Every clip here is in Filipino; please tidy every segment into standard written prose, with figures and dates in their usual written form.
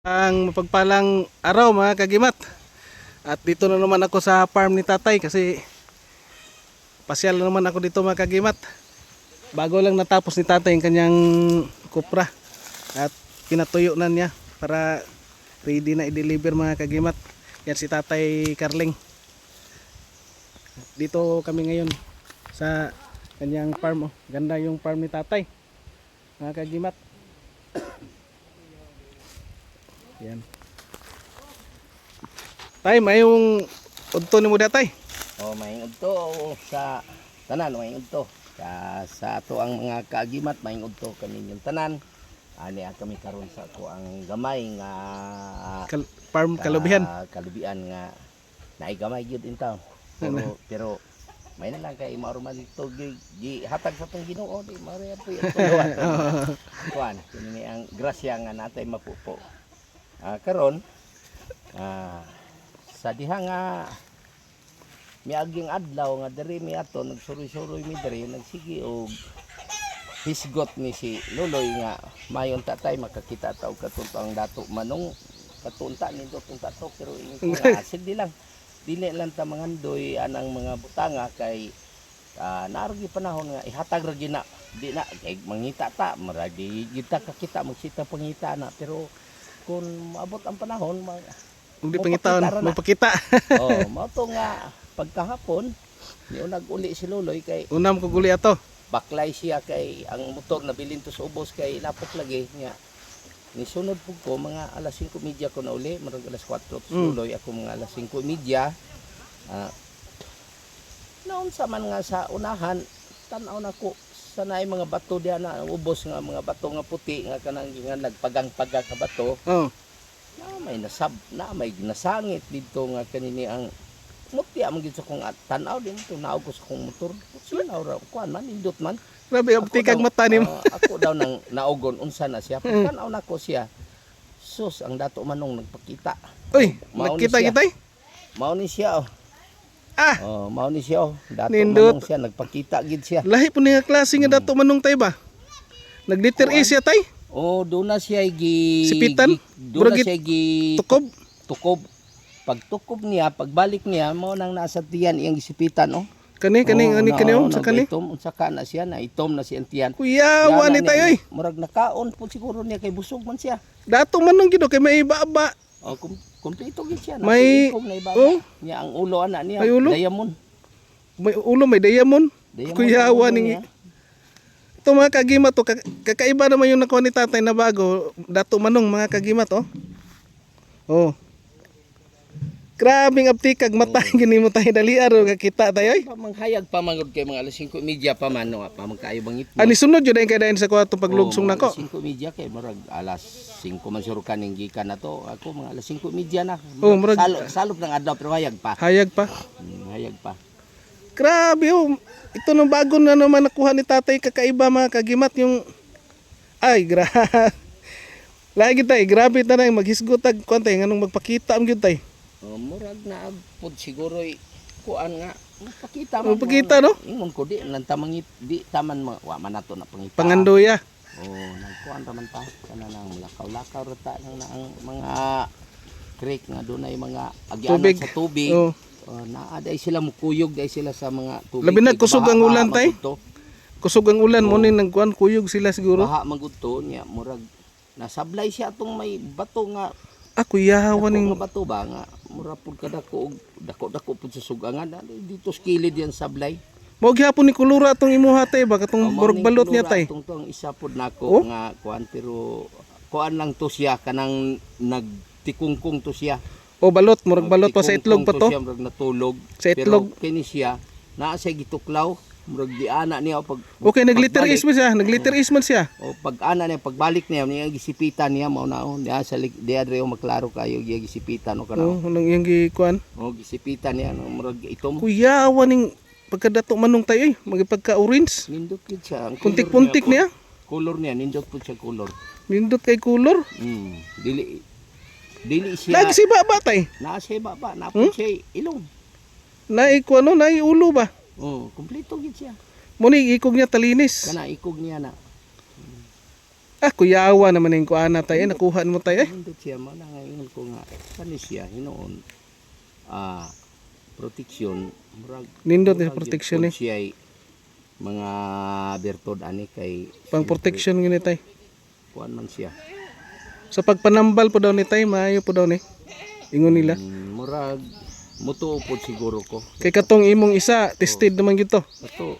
Ang mapagpalang araw mga kagimat. At dito na naman ako sa farm ni tatay kasi pasyal na naman ako dito mga kagimat. Bago lang natapos ni tatay yung kanyang kupra at pinatuyo na niya para ready na i-deliver mga kagimat. Yan si tatay Carling. Dito kami ngayon sa kanyang farm. Ganda yung farm ni tatay mga kagimat. Yan. Tay, may yung udto ni mo datay. May udto sa tanan, may udto. Sa ato ang mga kaagimat, may udto kami yung tanan. Ani kami karon sa ato ang gamay nga Farm kalubihan. Kalubian nga naigamay gyud intaw. Pero may na lang kay maruman dito hatag sa tong Ginoo di mare po yung tuwa. Kuan, kini ang grasya nga natay mapupo. Karon sa diha nga miaging adlaw nga diri mi ato nagsuroy-suroy mi diri nagsigi og hisgot ni si Loloy nga mayon tatay makakita taw katuntang dato manong katunta ni dotong tato pero ingon ko sildi lang dili lang ta mangandoy anang mga butanga kay naargi panahon nga ihatag ra gina di na kay mangita ta maragi kita kakita magsita pangita na pero kung maabot ang panahon hindi pangitaon magpakita. Mao to nga pagkahapon niyo nag-uli si Loloy kay Unam ko guli ato. baklay siya kay ang motor na bilin to sa ubos kay lapok lagi nga nisunod pug ko mga alas 5:30 ko na uli marag alas 4 Loloy ako mga alas 5:30 naon sa man nga sa unahan tan-aw nako sanay mga bato diha na ubos nga mga bato nga puti nga kanang nga nagpagang-pagang ka bato. Na may nasangit dito nga kanini ang mutya man gid sa kong tan-aw din to naog ko sa kong motor. Sinaw ra kuan man indot man. Grabe abti kag mata nimo. Ako daw nang naogon unsa na siya. Tan-aw nako siya. Sus ang dato manong nagpakita. Uy, nakita kita eh. Mao ni siya mao ni siya dato Nindot. manong siya nagpakita gid siya. Lahi po niya klase nga dato manong tay ba? Nagliter A siya tay. Doon na siya Sipitan? doon na siya Tukob. tukob. Pag tukob niya, pagbalik niya, mo nang nasa tiyan iyang gisipitan Kani sa kani. Itom unsa ka na siya na itom na siyang tiyan. Kuya, wani tayo eh. Murag nakaon po siguro niya kay busog man siya. Dato manong gido kay may iba-ba. Kumpleto gid siya May na ibaba. Niya ang ulo ana niya, May ulo? diamond. May ulo, may diamond. Kuya, ang ulo wani. niya. Ito mga kagimat to, kakaiba naman yung nakuha ni tatay na bago. Dato manong mga kagimat Grabing aptikag mata gini mo tayo dali araw kakita tayo ay. Pamanghayag pa mangod kay mga alas 5:30 pa man pa magkaayo bangit. Ani sunod jud ay kadayon sa kwarto paglugsong nako. Alas 5:30 kay murag alas 5 man suro kaning gikan na to. Ako mga alas 5:30 na. Murag Salop ng adlaw pero hayag pa. Hayag pa. Hayag pa. Grabe ito nung bago na naman nakuha ni tatay kakaiba mga kagimat yung ay lagi tay grabe ta na maghisgotag kuantay nganong magpakita am gyud tay. Murag na agpod siguro kuan nga magpakita no? Ingon ko di lang tamangit di taman wa man nato na pangita. Pangandoya. Nagkuan taman pa kana nang lakaw-lakaw rata nang ang mga creek nga dunay mga agyanan sa tubig. Naaday sila mukuyog day sila sa mga tubig. Labi na kusog ang ulan tay. Kusog ang ulan mo ni nagkuan kuyog sila siguro. Baha magudto niya murag nasablay siya atong may bato nga Kuya waning bato ba nga mura pud kadako dako pud sa sugangan dito skilid yan sablay. Mo gyapon ni kulura atong imuha tay ba katong burog balot niya tay. Tong isa pud nako nga kuan pero kuan lang to siya kanang nagtikungkong to siya. Balot murag balot pa sa itlog pa to. Siya murag natulog. Sa itlog. Pero kini siya naa siya gituklaw murag di ana niya pag nagliter is man siya. Pag ana niya pagbalik niya niya gisipitan niya mao naon diha sa diha dre maklaro kayo giya gisipitan kana. Nang iyang gikuan. Gisipitan niya murag itom. Kuya waning pagkadato manong tayo magipagka orange. Nindot gid siya. Puntik-puntik niya. Color niya nindot pud siya color. Nindot kay color. Dili siya. Lagi si baba tay. Naa siya baba, napon siya ilong. Nai kuano nai ulo ba? Kumpleto gid siya. Muni ikog niya talinis. Kana ikog niya na. kuyawa naman yung kuana tay. Nakuha mo tay. Nindot siya mo na ngayon ko nga kani siya hinoon protection murag Nindot ni murag protection yun eh. po siya ay mga bertod ani kay Pang protection yun tay. kuan man siya. Sa pagpanambal po daw ni tay, maayo po daw ni. Ingon nila. Murag mutuo po siguro ko. Kay katong imong isa, tested naman gito. Ato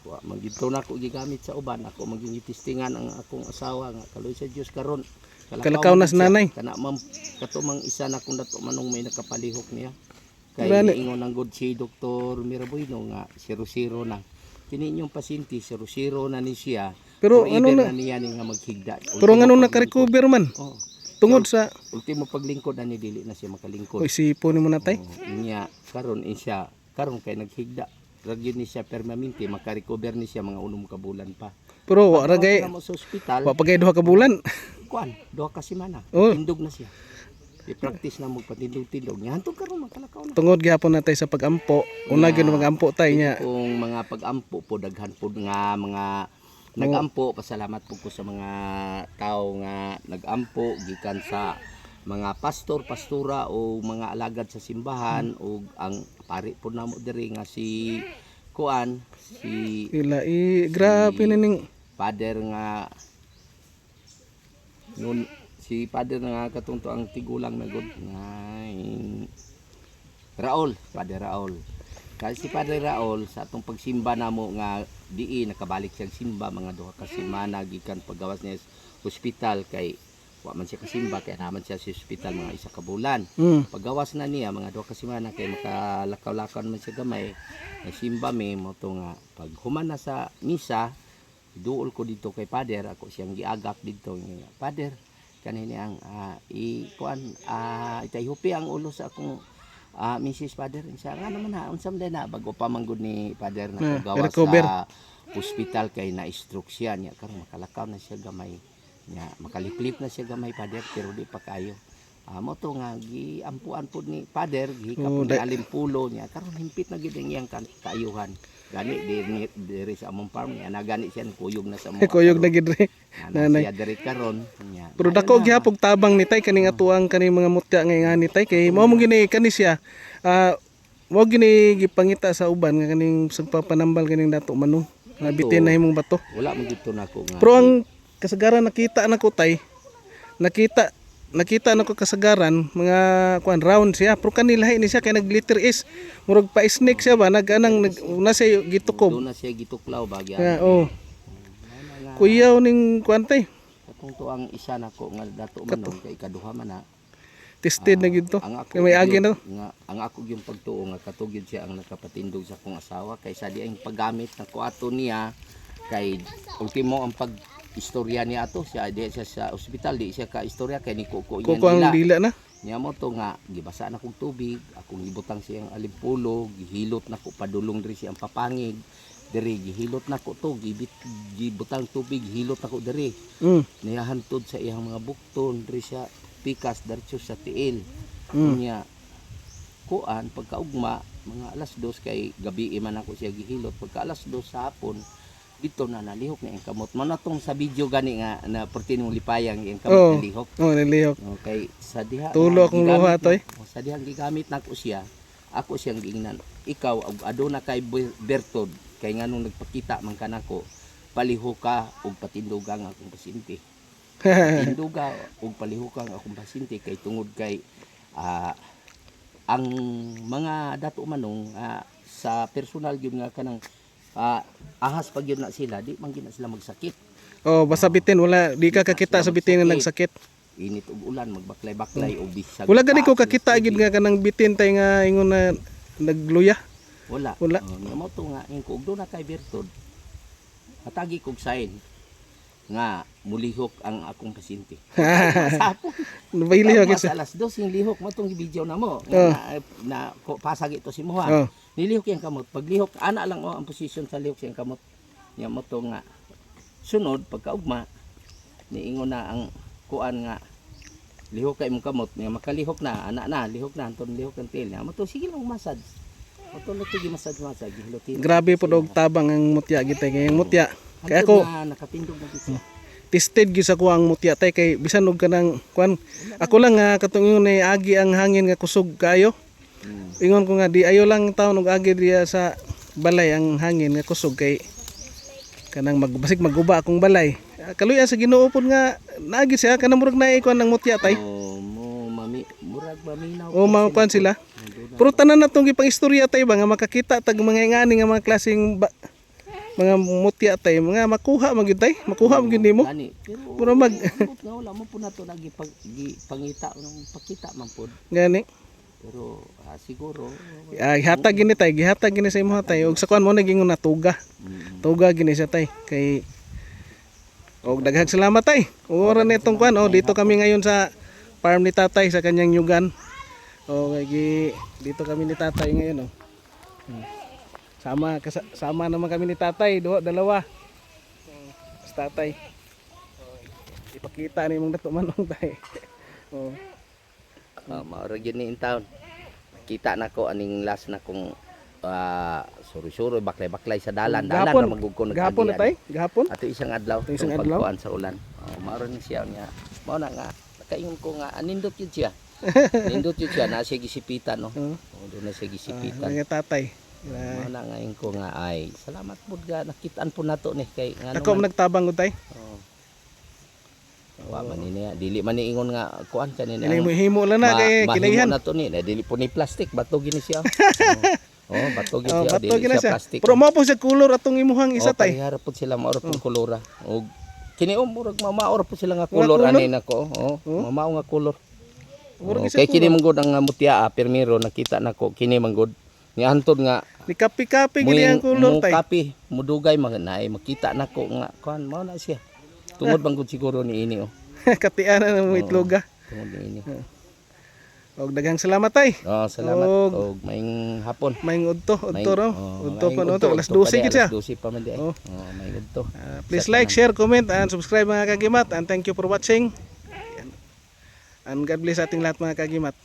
wa magito na ako gigamit sa uban ako maging testingan ang akong asawa nga kaloy sa Dios karon. Kalakaw na sa nanay. Kana katumang isa na kung dato manong may nakapalihok niya. Kay Gani. ingon ang good si Dr. Mirabuino nga 00 na. Kini inyong pasyente 00 na ni siya. Pero forever ano na? niya ni nga maghigda. Pero ngano naka-recover man? Oh. Tungod sa Ultimo paglingkod ani dili na siya makalingkod. Oy sipo ni mo na tay. Niya karon siya karon kay naghigda. Ragyon ni siya permanente maka-recover ni siya mga 6 ka bulan pa. Pero wa ra gay Pagkawa na mo sa ospital, wa pa gay duha ka bulan. kuan, 2 ka semana. Oh. Tindog na siya. I-practice na mo patindog-tindog. Nya hantod karon makalakaw na. Tungod gyapon na tay sa pagampo. Una gyud magampo tay nya. Kung mga pag-ampo po daghan po nga mga nag-ampo, pasalamat po ko sa mga tao nga nag-ampo gikan sa mga pastor, pastura o mga alagad sa simbahan o ang pari po namo diri nga si kuan si Ila grabe na ning Father nga nun si Father nga katungto ang tigulang na god nga Raul, Father Raul. Kasi si Padre Raul sa atong pagsimba namo nga diin nakabalik siya simba mga 2 ka semana gikan paggawas niya sa ospital kay wa man siya kasimba kay naman siya sa ospital mga 1 ka bulan. Paggawas na niya mga 2 ka semana kay makalakaw-lakaw man siya gamay. Nagsimba mi mo to nga pag human na sa misa duol ko dito kay Father ako siyang giagak dito nga Father kanini ang kuan itayhupi ang ulo sa akong Mrs. Father siya nga naman ha unsam day na bago pa manggod ni Father na paggawas sa hospital kay na stroke siya niya karon makalakaw na siya gamay niya makaliplip na siya gamay Father pero di pa kayo mo to nga giampuan pud ni Father gihika pud ni alimpulo niya karon himpit na gid ang iyang kaayuhan gani diri sa among farm niya na gani siya kuyog na sa among kuyog na gid re. nanay siya diri karon niya Pero dako gyapon tabang ni tay kaning atuang kaning mga mutya nga ingani tay kay mao mo gini kani siya. Mo gini gipangita sa uban nga kaning pagpapanambal kaning dato manong nga bitin na himong bato. wala man gito nako nga Pero ang kasagaran nakita nako tay. Nakita nako kasagaran mga kuan round siya pero kanilahi ni siya kay nag glitter is murag pa snake siya ba naganang na siya gitukob. doon na siya gituklaw bagya Kuyaw ning kuan tay. katong to ang isa nako nga dato manong kay kaduha man na Tested na gid to. ang ako Kay may agi na to. nga ang ako yung pagtuo nga katugid siya ang nakapatindog sa akong asawa kay sa di ang paggamit na kuato niya kay ultimo ang pag istorya niya ato siya di siya sa ospital di siya ka istorya kay ni kuko niya Kuko ang dila na. niya mo to nga gibasa na kog tubig akong gibutang siyang alimpulo gihilot na ko padulong diri siyang papangig diri gihilot na ko to gibutang tubig gihilot na ko diri niya hantod sa iyang mga bukton diri siya pikas diretso sa tiil niya kuan pagkaugma mga alas 2 kay gabi man ako siya gihilot pagka alas 2 sa hapon dito na nalihok na yung kamot manatong sa video gani nga na pertinong lipayang yung kamot nalihok Nalihok. okay sa diha Tulo akong luha toy. sa diha gigamit na ko siya ako siyang giingnan ikaw aduna kay Bertod kay nganong nagpakita man kanako palihok ka og patindugang akong pasyente tinduga og palihukang akong pasyente kay tungod kay ang mga dato manong sa personal gyud nga kanang ahas pag yun na sila di man gina sila magsakit Basta bitin wala di ka kakita sa bitin nga nagsakit. init ug ulan magbaklay-baklay og bisag Wala gani ko kakita gid nga kanang bitin tay nga ingon na nagluya. wala Wala. mo to nga ingko og do na kay Bertod matagi kog sign nga mulihok ang akong pasyente. Masapon. Nabaili Tapos sa alas 2 yung lihok mo itong video na mo. Na pasag ito si mo Oh. Nilihok yung kamot. Pag lihok, ana lang ang posisyon sa lihok siyang kamot. Niya mo to nga. Sunod, pagkaugma, niingon na ang kuan nga lihok kay mong kamot. Niya makalihok na, ana na, lihok na, anton lihok ang tail. Niya mo to, sige lang massage. Mo to lagi massage. Grabe po og tabang ang mutya gitay kay ang mutya. Kaya ako nakatindog na dito. tested gyud sa ko ang mutya tay kay bisan og kanang kuan. Ako lang nga katong ingon na agi ang hangin nga kusog kayo. Ingon ko nga di ayo lang taon og agi diya sa balay ang hangin nga kusog kay kanang magbasig maguba akong balay. Kaluya sa Ginoo pod nga naagi siya kanang murag naay kuan ng mutya tay. Mo murag maminaw. O mga kuan sila. Pero tanan na tong gipang istorya tay ba nga makakita tag mga ngani nga mga klaseng mga mutya tay mga makuha magyud tay makuha magyud nimo. Gani. Puro mag Nga wala mo po na to lagi pangita ng pakita man po. gani. Pero siguro Gihatag gini tay, gihatag gini sa imo tay. Og sa kuan mo nagingon na tuga. Tuga gini siya tay kay og daghang salamat tay. Ora nitong kuan dito kami ngayon sa farm ni tatay sa kanyang nyugan. Dito kami ni tatay ngayon Sama naman kami ni tatay, dalawa. Sa tatay. Ipakita ni mong dato manong tay. maura gyud ni in town. Kita na ko aning last na kong suru-suru baklay-baklay sa dalan na magugko Gahapon na tay, gahapon. Ato isang adlaw, Isang itong adlaw? pagkuan sa ulan. Maura ni siya niya. Mao na nga nakaingon ko nga anindot yun siya. Nindot yun siya na siya gisipitan no. Doon na siya gisipitan. Mga tatay. Mao na ngayon ko nga ay salamat pud ga nakitaan po nato ni kay nga Ako nagtabang ko tay. Wa man ni niya dili man ni ingon nga kuan kanina. Dili mo himo lang na kay kinaihan. na to ni dili po ni plastic bato gini siya. Bato gini siya Bato dili gina siya siya. plastic. Pero mo po sa color atong imuhang isa tay. Parehara po sila maor pong kolora. Og kini murag mamaor po sila nga Mga kolor kulor? ani nako. Mamao nga kolor. Murag isa Kay kini manggod ang mutya permiro nakita nako kini manggod nga hantod nga Ni kapi-kapi gini ang color mo tay. kapi mudugay magnaay makita nako nga kuan mao na siya. Tungod bang gud siguro ni ini Katianan ng itloga. Tungod ni ini. Og daghang salamat tay. Salamat og maing hapon. Maing udto raw. Udto pa no udto, alas udto 12 gid siya. Alas 12 pa man di ay. Maing udto. Please like, share, comment and subscribe mga kagimat and thank you for watching. And God bless ating lahat mga kagimat.